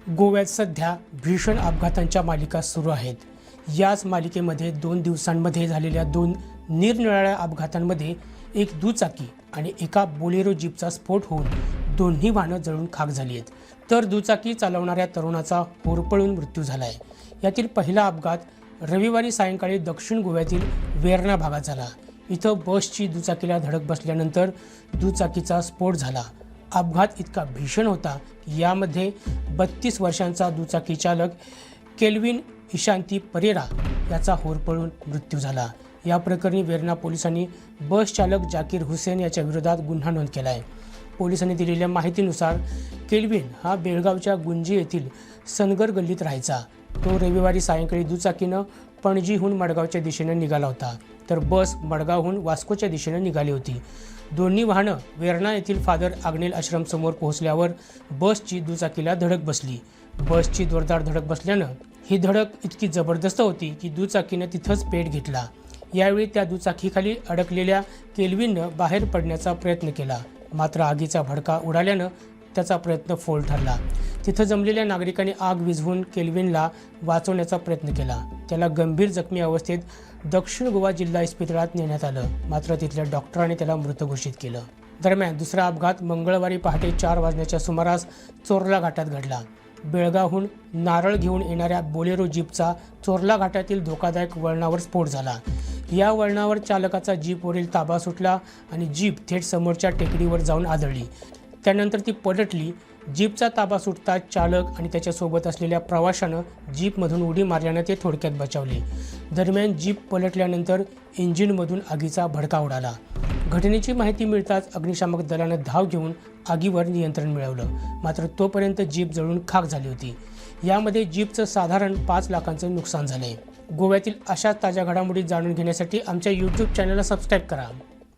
गोव्यात सध्या भीषण अपघातांच्या मालिका सुरू आहेत। याच मालिकेमध्ये 2 दिवसांमध्ये झालेल्या 2 निरनिराळ्या अपघातांमध्ये एक दुचाकी आणि एका बोलेरो जीपचा स्फोट होऊन दोन्ही वाहनं जळून खाक झाली आहेत, तर दुचाकी चालवणाऱ्या तरुणाचा होरपळून मृत्यू झाला आहे। यातील पहिला अपघात रविवारी सायंकाळी दक्षिण गोव्यातील वेर्ना भागात झाला। इथं बसची दुचाकीला धडक बसल्यानंतर दुचाकीचा स्फोट झाला। अपघात इतका भीषण होता की यामध्ये 32 वर्षांचा दुचाकी चालक केल्विन इशांती परेरा याचा होरपळून मृत्यू झाला। या प्रकरणी वेर्ना पोलिसांनी बस चालक जाकीर हुसेन याच्या विरोधात गुन्हा नोंद केला आहे। पोलिसांनी दिलेल्या माहितीनुसार केल्विन हा बेळगावच्या गुंजी येथील सनगर गल्लीत राहायचा। तो रविवारी सायंकाळी दुचाकीनं पणजीहून मडगावच्या दिशेने निघाला होता, तर बस मडगावहून वास्कोच्या दिशेने निघाली होती। दोन्ही वाहनं वेर्ना येथील फादर आग्नेल आश्रम समोर पोहोचल्यावर बसची दुचाकीला धडक बसली। बसची जोरदार धडक बसल्यानं ही धडक इतकी जबरदस्त होती की दुचाकीनं तिथंच पेट घेतला। यावेळी त्या दुचाकीखाली अडकलेल्या केल्विननं बाहेर पडण्याचा प्रयत्न केला, मात्र आगीचा भडका उडाल्यानं त्याचा प्रयत्न फोल ठरला। तिथं जमलेल्या नागरिकांनी आग विझवून केल्विनला वाचवण्याचा प्रयत्न केला। त्याला गंभीर जखमी अवस्थेत दक्षिण गोवा जिल्हा इस्पितळात नेण्यात आलं, मात्र तिथल्या डॉक्टरांनी त्याला मृत घोषित केलं। दरम्यान दुसरा अपघात मंगळवारी पहाटे 4 वाजण्याच्या सुमारास चोरला घाटात घडला। बेळगावहून नारळ घेऊन येणाऱ्या बोलेरो जीपचा चोरला घाटातील धोकादायक वळणावर स्फोट झाला। या वळणावर चालकाचा जीपवरील ताबा सुटला आणि जीप थेट समोरच्या टेकडीवर जाऊन आदळली। त्यानंतर ती पलटली। जीपचा ताबा सुटताच चालक आणि त्याच्यासोबत असलेल्या प्रवाशानं जीपमधून उडी मारल्यानं ते थोडक्यात बचावले। दरम्यान जीप पलटल्यानंतर इंजिनमधून आगीचा भडका उडाला। घटनेची माहिती मिळताच अग्निशामक दलानं धाव घेऊन आगीवर नियंत्रण मिळवलं, मात्र तोपर्यंत जीप जळून खाक झाली होती। यामध्ये जीपचं साधारण 5 लाखांचं नुकसान झालंय। गोव्यातील अशाच ताज्या घडामोडी जाणून घेण्यासाठी आमच्या YouTube चॅनलला सबस्क्राईब करा।